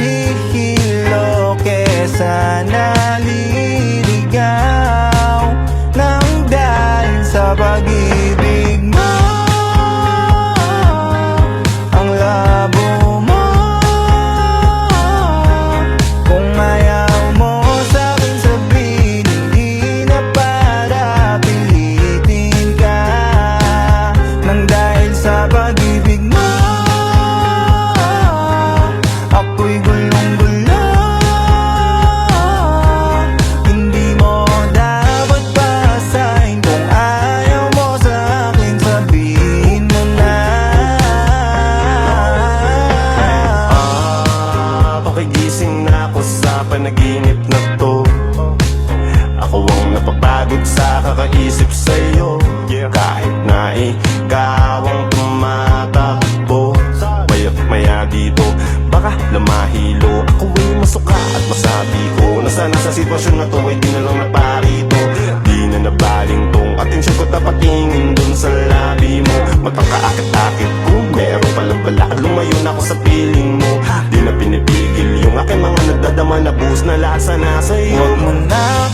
hihilo kesa naliligaw nang dahil sa pag-ibig mo. Ang labo mo, kung ayaw mo sa'kin sabihin, hindi na para pilitin ka. Nang dahil sa pag-ibig mo, ako'y gulong-gulo. Hindi mo dapat pasahin, kung ayaw mo sa'kin sabihin mo na. Pakigising na ako sa panaginip na to. Ako ang napapagod sa kakaisip sa'yo. Kahit na ikaw ang tumatakbo, maya't maya dito baka na mahilo. Ako ay masuka at masabi ko na sana sa sitwasyon na to ay di na lang naparito. Di na nabalingtong atensyon ko, tapatingin dun sa labi mo. Matang kaakit-akit ko, meron palang balakad, lumayo na ako sa piling mo. Di na pinipigil yung aking mga nagdadama na buhos na lasa na sa'yo. Huwag mo na